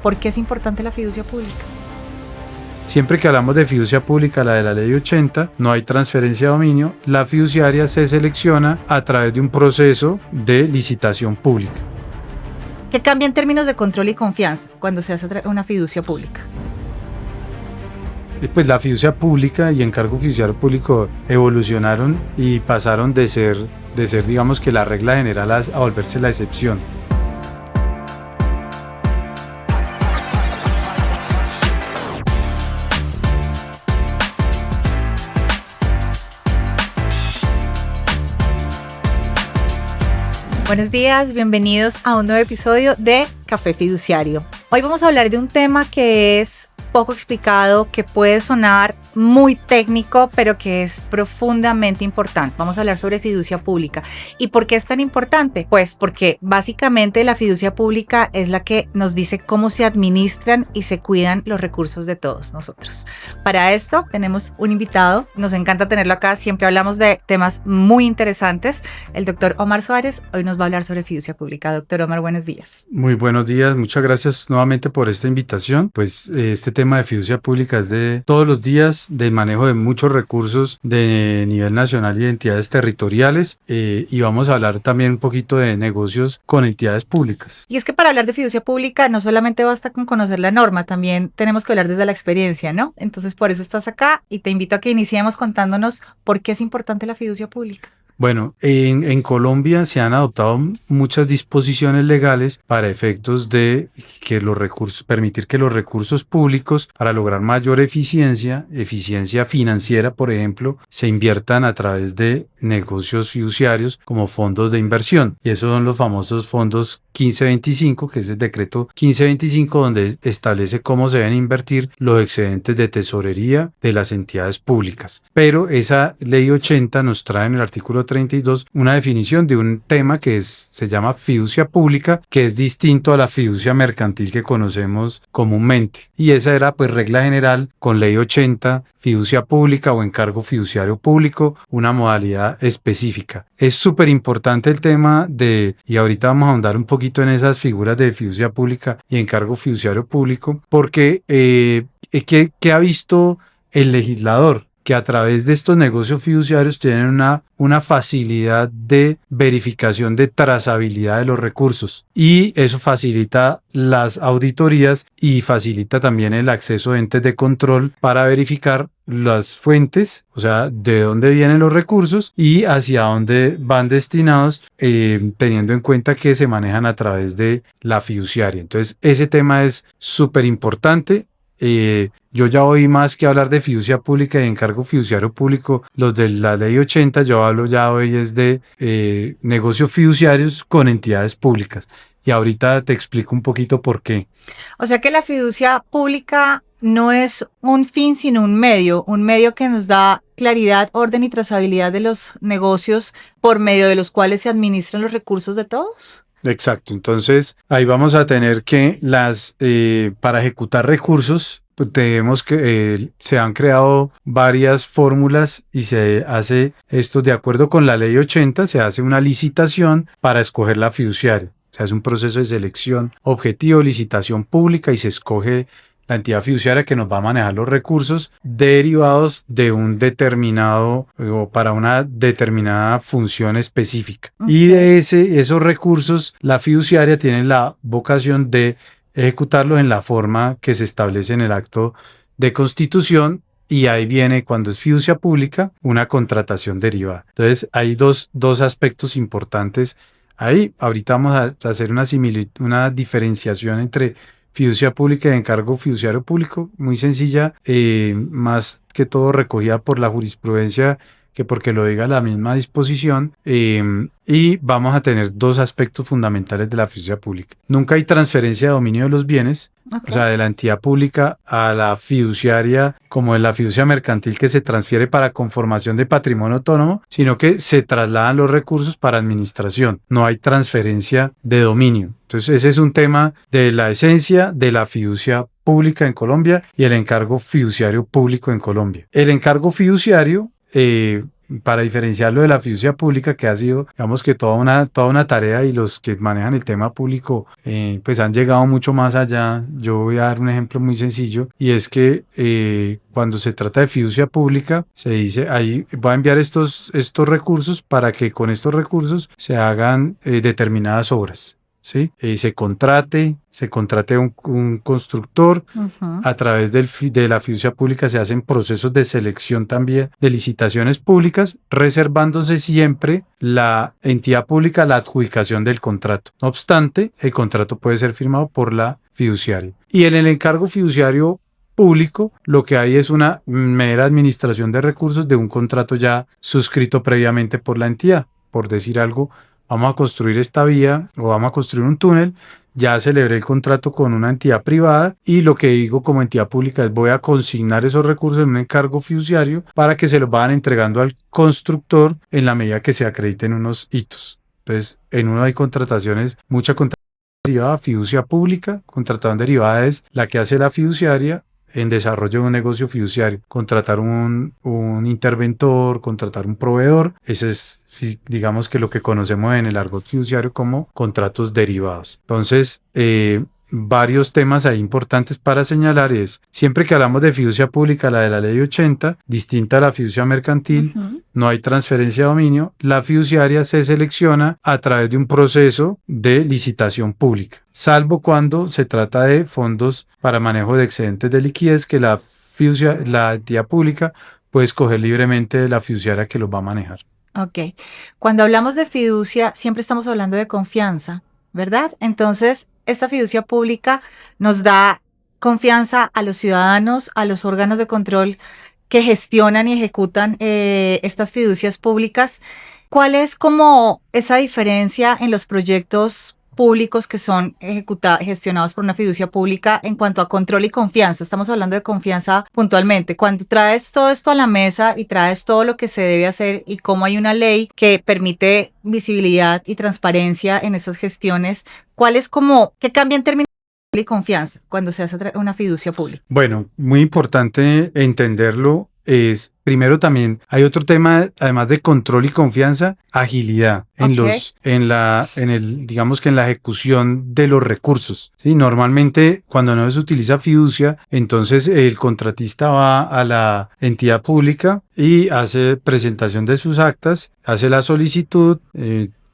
¿Por qué es importante la fiducia pública? Siempre que hablamos de fiducia pública, la de la ley 80, no hay transferencia de dominio. La fiduciaria se selecciona a través de un proceso de licitación pública. ¿Qué cambia en términos de control y confianza cuando se hace una fiducia pública? Pues la fiducia pública y encargo fiduciario público evolucionaron y pasaron de ser digamos que la regla general a volverse la excepción. Buenos días, bienvenidos a un nuevo episodio de Café Fiduciario. Hoy vamos a hablar de un tema que es poco explicado, que puede sonar muy técnico, pero que es profundamente importante. Vamos a hablar sobre fiducia pública. ¿Y por qué es tan importante? Pues porque básicamente la fiducia pública es la que nos dice cómo se administran y se cuidan los recursos de todos nosotros. Para esto tenemos un invitado, nos encanta tenerlo acá, siempre hablamos de temas muy interesantes. El doctor Omar Suárez hoy nos va a hablar sobre fiducia pública. Doctor Omar, buenos días. Muy buenos días, muchas gracias nuevamente por esta invitación. Pues este tema de fiducia pública es de todos los días, de manejo de muchos recursos de nivel nacional y de entidades territoriales, y vamos a hablar también un poquito de negocios con entidades públicas. Y es que para hablar de fiducia pública no solamente basta con conocer la norma, también tenemos que hablar desde la experiencia, ¿no? Entonces por eso estás acá y te invito a que iniciemos contándonos por qué es importante la fiducia pública. Bueno, en Colombia se han adoptado muchas disposiciones legales para efectos de que permitir que los recursos públicos, para lograr mayor eficiencia financiera, por ejemplo, se inviertan a través de negocios fiduciarios como fondos de inversión. Y esos son los famosos fondos 1525, que es el decreto 1525, donde establece cómo se deben invertir los excedentes de tesorería de las entidades públicas. Pero esa ley 80 nos trae en el artículo 32 una definición de un tema que se llama fiducia pública, que es distinto a la fiducia mercantil que conocemos comúnmente. Y esa era pues regla general con ley 80, fiducia pública o encargo fiduciario público, una modalidad específica. Es súper importante el tema y ahorita vamos a ahondar un poquito en esas figuras de fiducia pública y encargo fiduciario público, porque ¿qué ha visto el legislador? Que a través de estos negocios fiduciarios tienen una facilidad de verificación de trazabilidad de los recursos, y eso facilita las auditorías y facilita también el acceso de entes de control para verificar las fuentes, o sea, de dónde vienen los recursos y hacia dónde van destinados, teniendo en cuenta que se manejan a través de la fiduciaria. Entonces, ese tema es súper importante. Yo ya oí más que hablar de fiducia pública y encargo fiduciario público, los de la ley 80, yo hablo ya hoy es de negocios fiduciarios con entidades públicas. Y ahorita te explico un poquito por qué. O sea que la fiducia pública no es un fin, sino un medio que nos da claridad, orden y trazabilidad de los negocios por medio de los cuales se administran los recursos de todos. Exacto, entonces ahí vamos a tener que para ejecutar recursos, pues tenemos que se han creado varias fórmulas y se hace esto de acuerdo con la ley 80, se hace una licitación para escoger la fiduciaria. Se hace un proceso de selección objetivo, licitación pública, y se escoge la entidad fiduciaria que nos va a manejar los recursos derivados de un determinado o para una determinada función específica. Okay. Y de esos recursos, la fiduciaria tiene la vocación de ejecutarlos en la forma que se establece en el acto de constitución. Y ahí viene, cuando es fiducia pública, una contratación derivada. Entonces, hay dos aspectos importantes ahí. Ahorita vamos a hacer una diferenciación entre fiducia pública y encargo fiduciario público, muy sencilla, más que todo recogida por la jurisprudencia que porque lo diga la misma disposición, y vamos a tener dos aspectos fundamentales de la fiducia pública. Nunca hay transferencia de dominio de los bienes, okay, o sea, de la entidad pública a la fiduciaria, como en la fiducia mercantil que se transfiere para conformación de patrimonio autónomo, sino que se trasladan los recursos para administración. No hay transferencia de dominio. Entonces ese es un tema de la esencia de la fiducia pública en Colombia y el encargo fiduciario público en Colombia. El encargo fiduciario para diferenciarlo de la fiducia pública, que ha sido, digamos que toda una tarea, y los que manejan el tema público pues han llegado mucho más allá. Yo voy a dar un ejemplo muy sencillo, y es que cuando se trata de fiducia pública, se dice, ahí voy a enviar estos recursos para que con estos recursos se hagan determinadas obras. ¿Sí? Se contrate un constructor. Ujú. A través de la fiducia pública se hacen procesos de selección también de licitaciones públicas, reservándose siempre la entidad pública la adjudicación del contrato. No obstante, el contrato puede ser firmado por la fiduciaria. Y en el encargo fiduciario público, lo que hay es una mera administración de recursos de un contrato ya suscrito previamente por la entidad. Por decir algo, vamos a construir esta vía o vamos a construir un túnel. Ya celebré el contrato con una entidad privada, y lo que digo como entidad pública es: voy a consignar esos recursos en un encargo fiduciario para que se los vayan entregando al constructor en la medida que se acrediten unos hitos. Entonces, en uno hay contrataciones, mucha contratación derivada, fiducia pública. Contratación derivada es la que hace la fiduciaria en desarrollo de un negocio fiduciario. Contratar un interventor, contratar un proveedor, ese es, digamos, que lo que conocemos en el argot fiduciario como contratos derivados. Entonces, varios temas ahí importantes para señalar es: siempre que hablamos de fiducia pública, la de la ley 80, distinta a la fiducia mercantil, no hay transferencia de dominio. La fiduciaria se selecciona a través de un proceso de licitación pública, salvo cuando se trata de fondos para manejo de excedentes de liquidez, que la entidad pública puede escoger libremente de la fiduciaria que los va a manejar. Ok. Cuando hablamos de fiducia, siempre estamos hablando de confianza, ¿verdad? Entonces, esta fiducia pública nos da confianza a los ciudadanos, a los órganos de control que gestionan y ejecutan estas fiducias públicas. ¿Cuál es como esa diferencia en los proyectos públicos que son gestionados por una fiducia pública en cuanto a control y confianza? Estamos hablando de confianza puntualmente. Cuando traes todo esto a la mesa y traes todo lo que se debe hacer y cómo hay una ley que permite visibilidad y transparencia en estas gestiones, ¿cuál es como, qué cambia en términos de control y confianza cuando se hace una fiducia pública? Bueno, muy importante entenderlo. Es, primero, también hay otro tema, además de control y confianza: agilidad digamos que en la ejecución de los recursos. ¿Sí? Normalmente, cuando no se utiliza fiducia, entonces el contratista va a la entidad pública y hace presentación de sus actas, hace la solicitud,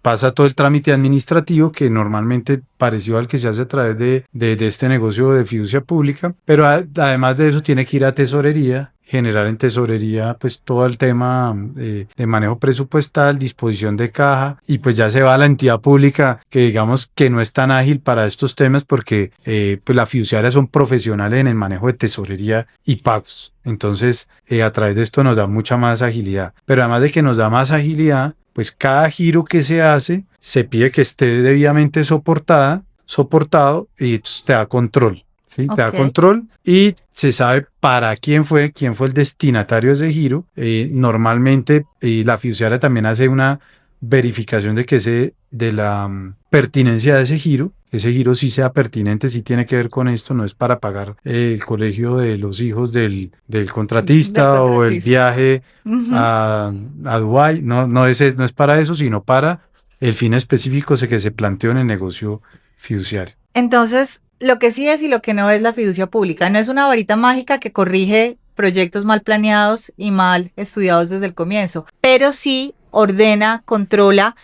pasa todo el trámite administrativo, que normalmente parecido al que se hace a través de este negocio de fiducia pública, pero además de eso tiene que ir a tesorería, generar en tesorería pues todo el tema de manejo presupuestal, disposición de caja, y pues ya se va a la entidad pública, que digamos que no es tan ágil para estos temas, porque pues las fiduciarias son profesionales en el manejo de tesorería y pagos. Entonces a través de esto nos da mucha más agilidad, pero además de que nos da más agilidad, pues cada giro que se hace se pide que esté debidamente soportado, y te da control. ¿Sí? Te da control y se sabe para quién fue el destinatario de ese giro. Normalmente la fiduciaria también hace una verificación de la pertinencia de ese giro. Ese giro sí sea pertinente, sí tiene que ver con esto, no es para pagar el colegio de los hijos del contratista o el viaje a Dubái. No es para eso, sino para el fin específico que se planteó en el negocio fiduciario. Entonces, lo que sí es y lo que no es la fiducia pública. No es una varita mágica que corrige proyectos mal planeados y mal estudiados desde el comienzo, pero sí ordena, controla,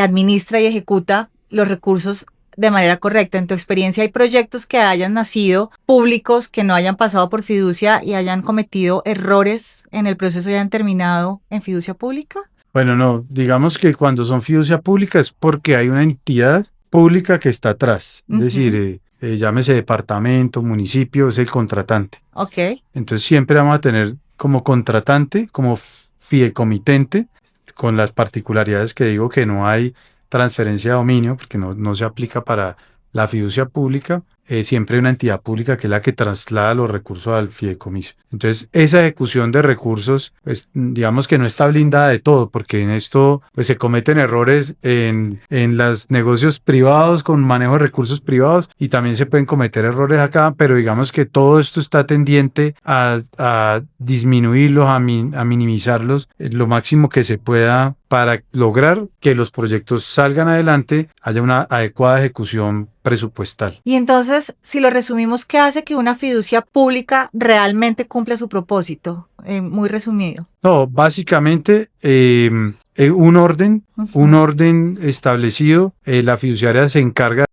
administra y ejecuta los recursos de manera correcta. En tu experiencia, ¿hay proyectos que hayan nacido públicos, que no hayan pasado por fiducia y hayan cometido errores en el proceso y hayan terminado en fiducia pública? Bueno, no, digamos que cuando son fiducia pública es porque hay una entidad pública que está atrás, es decir, llámese departamento, municipio, es el contratante. Ok. Entonces siempre vamos a tener como contratante, como fideicomitente, con las particularidades que digo, que no hay transferencia de dominio, porque no se aplica para la fiducia pública. siempre hay una entidad pública que es la que traslada los recursos al fideicomiso. Entonces, esa ejecución de recursos, pues digamos que no está blindada de todo, porque en esto pues se cometen errores en los negocios privados con manejo de recursos privados y también se pueden cometer errores acá, pero digamos que todo esto está tendiente a disminuirlos, a minimizarlos lo máximo que se pueda para lograr que los proyectos salgan adelante, haya una adecuada ejecución presupuestal. Y entonces, si lo resumimos, ¿qué hace que una fiducia pública realmente cumpla su propósito? Muy resumido. No, básicamente un orden establecido, la fiduciaria se encarga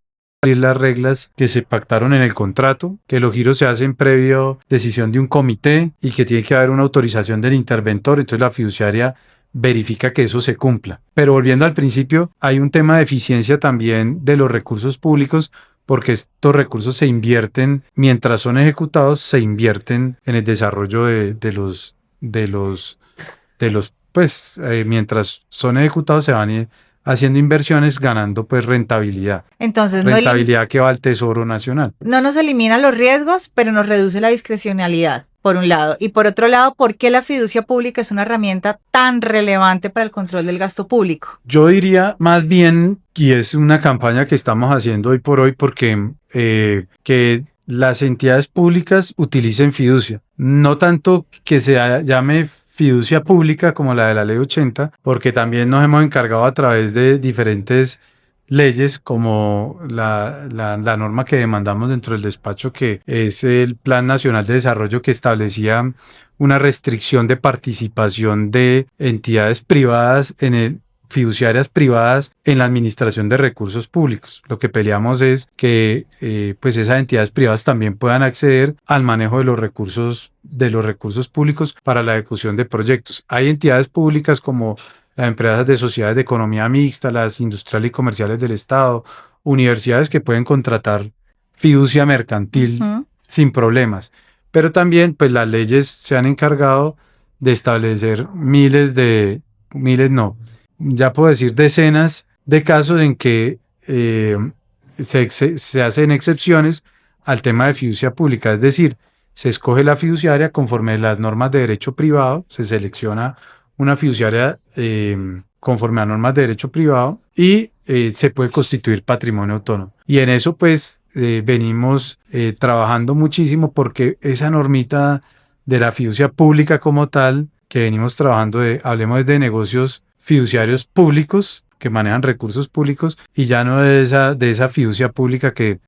de las reglas que se pactaron en el contrato, que los giros se hacen previo decisión de un comité y que tiene que haber una autorización del interventor, entonces la fiduciaria verifica que eso se cumpla. Pero volviendo al principio, hay un tema de eficiencia también de los recursos públicos, porque estos recursos se invierten, mientras son ejecutados, se invierten en el desarrollo mientras son ejecutados se van haciendo inversiones, ganando pues rentabilidad. Entonces, rentabilidad que va al Tesoro Nacional. No nos elimina los riesgos, pero nos reduce la discrecionalidad, por un lado. Y por otro lado, ¿por qué la fiducia pública es una herramienta tan relevante para el control del gasto público? Yo diría más bien, y es una campaña que estamos haciendo hoy por hoy, porque que las entidades públicas utilicen fiducia. No tanto que se llame fiducia pública como la de la Ley 80, porque también nos hemos encargado a través de diferentes leyes como la norma que demandamos dentro del despacho, que es el Plan Nacional de Desarrollo, que establecía una restricción de participación de entidades privadas fiduciarias privadas en la administración de recursos públicos. Lo que peleamos es que pues esas entidades privadas también puedan acceder al manejo de los recursos públicos para la ejecución de proyectos. Hay entidades públicas como las empresas de sociedades de economía mixta, las industriales y comerciales del Estado, universidades que pueden contratar fiducia mercantil sin problemas. Pero también pues las leyes se han encargado de establecer ya puedo decir decenas de casos en que se hacen excepciones al tema de fiducia pública, es decir, se escoge la fiduciaria conforme a las normas de derecho privado, se selecciona una fiduciaria conforme a normas de derecho privado y se puede constituir patrimonio autónomo. Y en eso pues venimos trabajando muchísimo, porque esa normita de la fiducia pública como tal, que venimos trabajando hablemos de negocios fiduciarios públicos que manejan recursos públicos, y ya no de esa fiducia pública que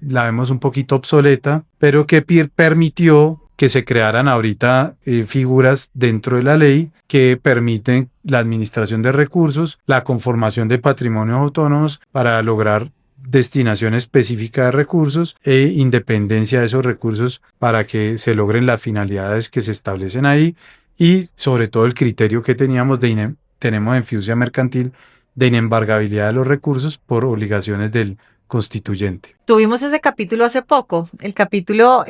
la vemos un poquito obsoleta, pero que permitió que se crearan ahorita figuras dentro de la ley que permiten la administración de recursos, la conformación de patrimonios autónomos para lograr destinación específica de recursos e independencia de esos recursos para que se logren las finalidades que se establecen ahí, y sobre todo el criterio que tenemos tenemos en fiducia mercantil de inembargabilidad de los recursos por obligaciones del constituyente. Tuvimos ese capítulo hace poco, el capítulo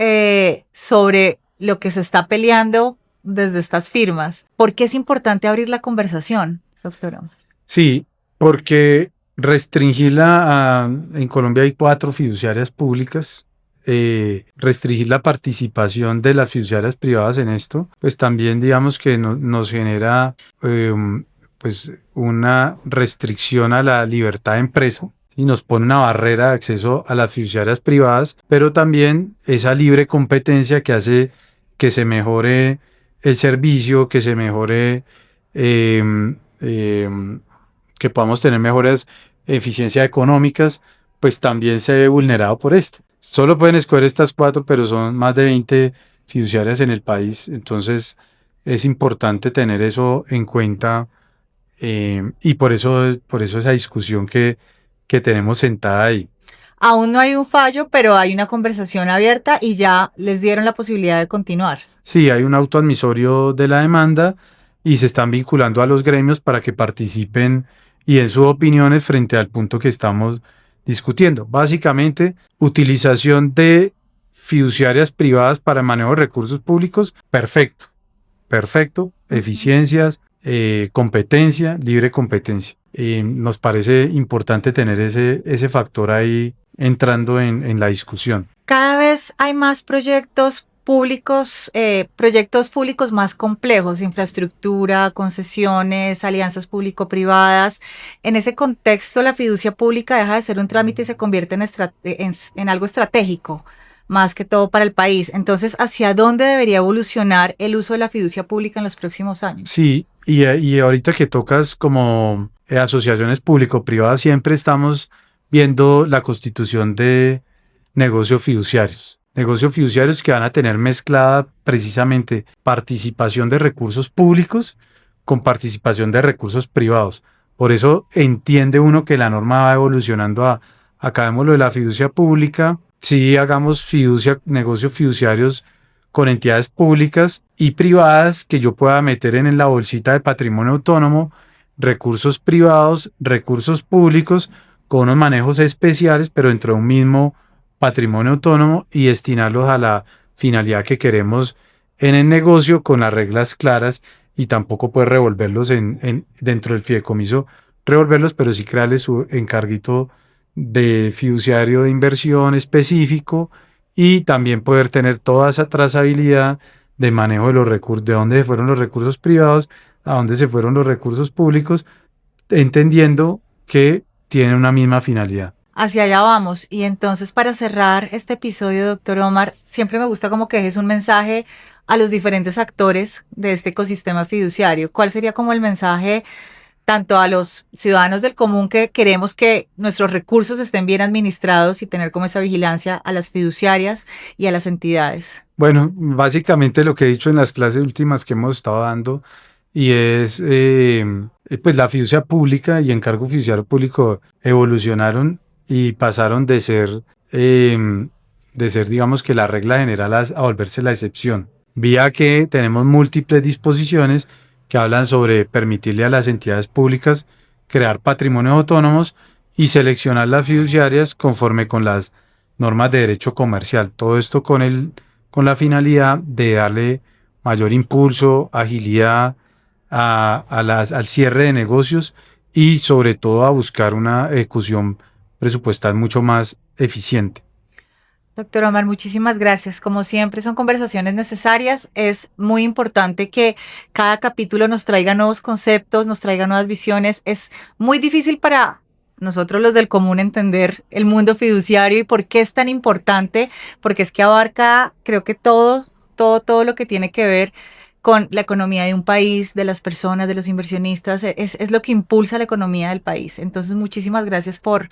sobre lo que se está peleando desde estas firmas. ¿Por qué es importante abrir la conversación, doctora? Sí, porque restringirla en Colombia hay 4 fiduciarias públicas. Restringir la participación de las fiduciarias privadas en esto, pues también digamos que nos genera pues una restricción a la libertad de empresa y nos pone una barrera de acceso a las fiduciarias privadas, pero también esa libre competencia que hace que se mejore el servicio, que se mejore, que podamos tener mejores eficiencias económicas, pues también se ve vulnerado por esto. Solo pueden escoger estas 4, pero son más de 20 fiduciarias en el país, entonces es importante tener eso en cuenta, y por eso esa discusión que tenemos sentada ahí. Aún no hay un fallo, pero hay una conversación abierta y ya les dieron la posibilidad de continuar. Sí, hay un auto admisorio de la demanda y se están vinculando a los gremios para que participen y den sus opiniones frente al punto que estamos discutiendo. Básicamente, utilización de fiduciarias privadas para manejo de recursos públicos, perfecto. Eficiencias, competencia, libre competencia. nos parece importante tener ese factor ahí entrando en la discusión. Cada vez hay más proyectos públicos más complejos, infraestructura, concesiones, alianzas público-privadas. En ese contexto, la fiducia pública deja de ser un trámite y se convierte en algo estratégico, más que todo para el país. Entonces, ¿hacia dónde debería evolucionar el uso de la fiducia pública en los próximos años? Sí, y ahorita que tocas como asociaciones público-privadas, siempre estamos viendo la constitución de negocios fiduciarios. Negocios fiduciarios que van a tener mezclada precisamente participación de recursos públicos con participación de recursos privados. Por eso entiende uno que la norma va evolucionando acabemos lo de la fiducia pública, sí hagamos negocios fiduciarios con entidades públicas y privadas que yo pueda meter en la bolsita de patrimonio autónomo, recursos privados, recursos públicos, con unos manejos especiales, pero dentro de un mismo patrimonio autónomo y destinarlos a la finalidad que queremos en el negocio con las reglas claras y tampoco puede revolverlos dentro del fideicomiso, pero sí crearles su encarguito de fiduciario de inversión específico y también poder tener toda esa trazabilidad de manejo de los recursos, de dónde se fueron los recursos privados, a dónde se fueron los recursos públicos, entendiendo que tienen una misma finalidad. Hacia allá vamos. Y entonces, para cerrar este episodio, doctor Omar, siempre me gusta como que dejes un mensaje a los diferentes actores de este ecosistema fiduciario. ¿Cuál sería como el mensaje tanto a los ciudadanos del común que queremos que nuestros recursos estén bien administrados y tener como esa vigilancia, a las fiduciarias y a las entidades? Bueno, básicamente lo que he dicho en las clases últimas que hemos estado dando, y es pues la fiducia pública y encargo fiduciario público evolucionaron y pasaron de ser digamos que la regla general a volverse la excepción. Vía que tenemos múltiples disposiciones que hablan sobre permitirle a las entidades públicas crear patrimonios autónomos y seleccionar las fiduciarias conforme con las normas de derecho comercial. Todo esto con la finalidad de darle mayor impulso, agilidad al cierre de negocios y sobre todo a buscar una ejecución presupuestal mucho más eficiente. Doctor Omar, muchísimas gracias. Como siempre, son conversaciones necesarias. Es muy importante que cada capítulo nos traiga nuevos conceptos, nos traiga nuevas visiones. Es muy difícil para nosotros los del común entender el mundo fiduciario y por qué es tan importante, porque es que abarca, creo que todo lo que tiene que ver con la economía de un país, de las personas, de los inversionistas, es lo que impulsa la economía del país. Entonces, muchísimas gracias por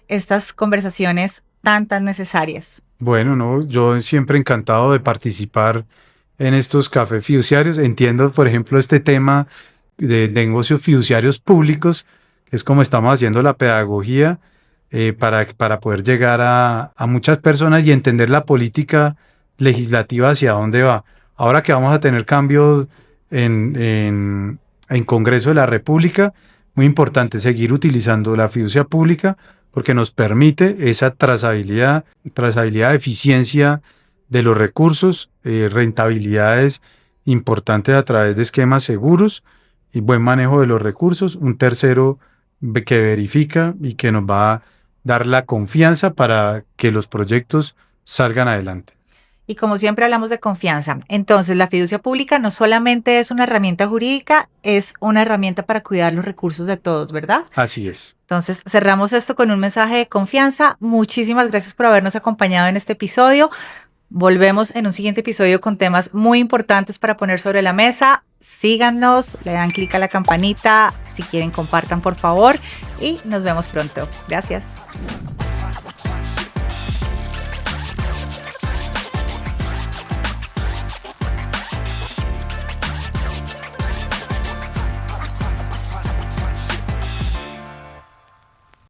estas conversaciones tan necesarias. Bueno, no, yo siempre encantado de participar en estos cafés fiduciarios. Entiendo, por ejemplo, este tema de negocios fiduciarios públicos, que es como estamos haciendo la pedagogía para poder llegar a muchas personas y entender la política legislativa hacia dónde va. Ahora que vamos a tener cambios en Congreso de la República, muy importante seguir utilizando la fiducia pública porque nos permite esa trazabilidad, eficiencia de los recursos, rentabilidades importantes a través de esquemas seguros y buen manejo de los recursos. Un tercero que verifica y que nos va a dar la confianza para que los proyectos salgan adelante. Y como siempre hablamos de confianza, entonces la fiducia pública no solamente es una herramienta jurídica, es una herramienta para cuidar los recursos de todos, ¿verdad? Así es. Entonces cerramos esto con un mensaje de confianza. Muchísimas gracias por habernos acompañado en este episodio. Volvemos en un siguiente episodio con temas muy importantes para poner sobre la mesa. Síganos, le dan clic a la campanita, si quieren compartan por favor y nos vemos pronto. Gracias.